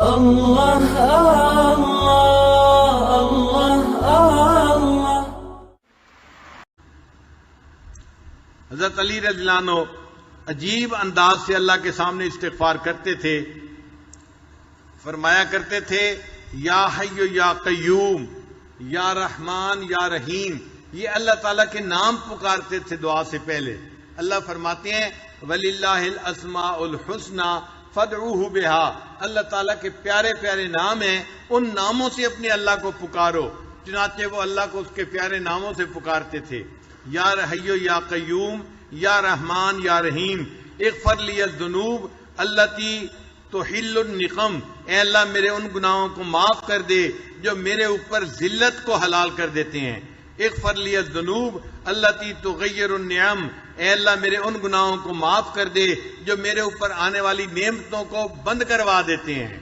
اللہ اللہ اللہ اللہ۔ حضرت علی رضی اللہ عنہ عجیب انداز سے اللہ کے سامنے استغفار کرتے تھے، فرمایا کرتے تھے یا حی یا قیوم یا رحمان یا رحیم۔ یہ اللہ تعالیٰ کے نام پکارتے تھے دعا سے پہلے۔ اللہ فرماتے ہیں وَلِلَّهِ الْأَسْمَاءُ الْحُسْنَى فَادْعُوهُ بِهَا۔ اللہ تعالیٰ کے پیارے پیارے نام ہیں، ان ناموں سے اپنے اللہ کو پکارو۔ چنانچہ وہ اللہ کو اس کے پیارے ناموں سے پکارتے تھے، یا حی یا قیوم یا رحمان یا رحیم۔ اغفر لی الذنوب التی تحل النقم۔ اے اللہ میرے ان گناہوں کو معاف کر دے جو میرے اوپر ذلت کو حلال کر دیتے ہیں۔ اغفر لی الذنوب التی تغیر النعم۔ اے اللہ میرے ان گناہوں کو معاف کر دے جو میرے اوپر آنے والی نعمتوں کو بند کروا دیتے ہیں۔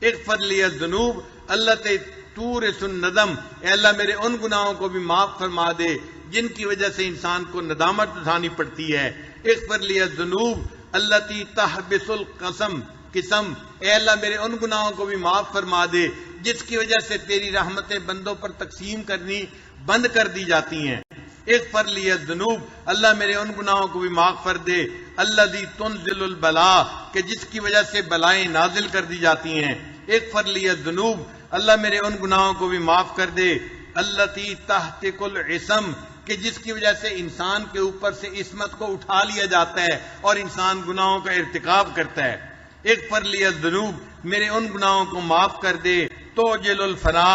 اغفر لی الذنوب التی تورث الندم۔ اے اللہ میرے ان گناہوں کو بھی معاف فرما دے جن کی وجہ سے انسان کو ندامت اٹھانی پڑتی ہے۔ اغفر لی الذنوب التی تحبس القسم۔ اے اللہ میرے ان گناہوں کو بھی معاف فرما دے جس کی وجہ سے تیری رحمتیں بندوں پر تقسیم کرنی بند کر دی جاتی ہیں۔ اغفر لی الذنوب اللہ میرے ان گناہوں کو بھی معاف کر دے الذی تنزل البلاء کہ جس کی وجہ سے بلائیں نازل کر دی جاتی ہیں۔ اغفر لی الذنوب اللہ میرے ان گناہوں کو بھی معاف کر دے التی تحتک العصم کہ جس کی وجہ سے انسان کے اوپر سے عصمت کو اٹھا لیا جاتا ہے اور انسان گناہوں کا ارتکاب کرتا ہے۔ اغفر لی الذنوب میرے ان گناہوں کو معاف کر دے توجل الفنا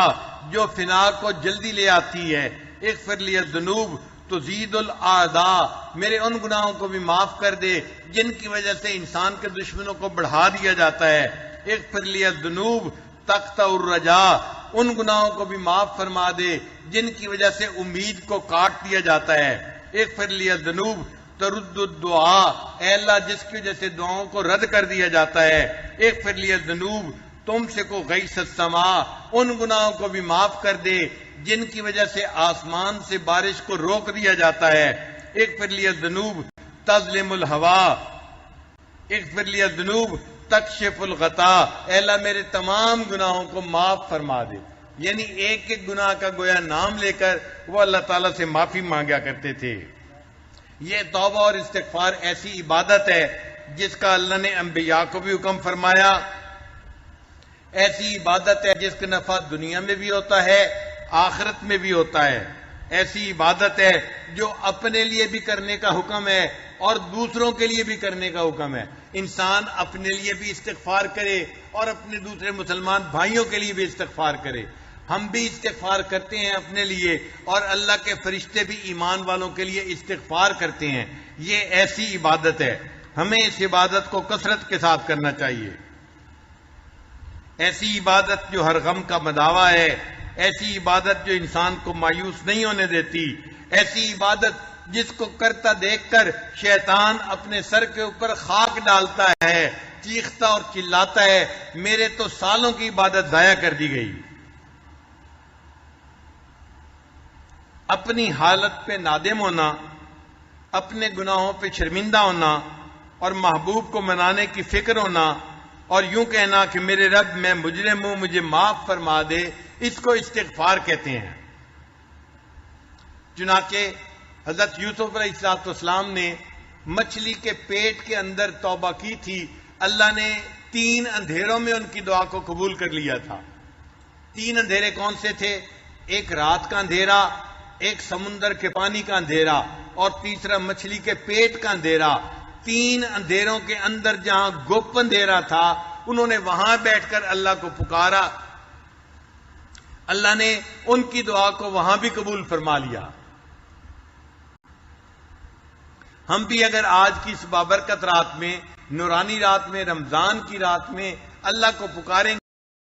جو فنا کو جلدی لے آتی ہے۔ اغفر لی الذنوب تزید الاعداء میرے ان گناہوں کو بھی معاف کر دے جن کی وجہ سے انسان کے دشمنوں کو بڑھا دیا جاتا ہے۔ اغفر لی الذنوب تقطع الرجاء ان گناہوں کو بھی معاف فرما دے جن کی وجہ سے امید کو کاٹ دیا جاتا ہے۔ اغفر لی الذنوب ترد الدعاء اے اللہ جس کی وجہ سے دعاؤں کو رد کر دیا جاتا ہے۔ اغفر لی الذنوب تم سے کو غیث السماء ان گناہوں کو بھی معاف کر دے جن کی وجہ سے آسمان سے بارش کو روک دیا جاتا ہے۔ اغفر لی الذنوب تظلم الہوا اغفر لی الذنوب تکشف الغطا اے اللہ میرے تمام گناہوں کو معاف فرما دے۔ یعنی ایک ایک گناہ کا گویا نام لے کر وہ اللہ تعالیٰ سے معافی مانگا کرتے تھے۔ یہ توبہ اور استغفار ایسی عبادت ہے جس کا اللہ نے انبیاء کو بھی حکم فرمایا، ایسی عبادت ہے جس کا نفع دنیا میں بھی ہوتا ہے آخرت میں بھی ہوتا ہے، ایسی عبادت ہے جو اپنے لیے بھی کرنے کا حکم ہے اور دوسروں کے لیے بھی کرنے کا حکم ہے۔ انسان اپنے لیے بھی استغفار کرے اور اپنے دوسرے مسلمان بھائیوں کے لیے بھی استغفار کرے۔ ہم بھی استغفار کرتے ہیں اپنے لیے اور اللہ کے فرشتے بھی ایمان والوں کے لیے استغفار کرتے ہیں۔ یہ ایسی عبادت ہے، ہمیں اس عبادت کو کثرت کے ساتھ کرنا چاہیے۔ ایسی عبادت جو ہر غم کا مداوا ہے، ایسی عبادت جو انسان کو مایوس نہیں ہونے دیتی، ایسی عبادت جس کو کرتا دیکھ کر شیطان اپنے سر کے اوپر خاک ڈالتا ہے، چیختا اور چلاتا ہے میرے تو سالوں کی عبادت ضائع کر دی گئی۔ اپنی حالت پہ نادم ہونا، اپنے گناہوں پہ شرمندہ ہونا اور محبوب کو منانے کی فکر ہونا اور یوں کہنا کہ میرے رب میں مجرم ہوں مجھے معاف فرما دے، اس کو استغفار کہتے ہیں۔ چنانچہ حضرت یوسف علیہ السلام نے مچھلی کے پیٹ کے اندر توبہ کی تھی، اللہ نے 3 اندھیروں میں ان کی دعا کو قبول کر لیا تھا۔ 3 اندھیرے کون سے تھے؟ ایک رات کا اندھیرا، ایک سمندر کے پانی کا اندھیرا اور تیسرا مچھلی کے پیٹ کا اندھیرا۔ 3 اندھیروں کے اندر جہاں گپ اندھیرا تھا انہوں نے وہاں بیٹھ کر اللہ کو پکارا، اللہ نے ان کی دعا کو وہاں بھی قبول فرما لیا۔ ہم بھی اگر آج کی اس بابرکت رات میں، نورانی رات میں، رمضان کی رات میں اللہ کو پکاریں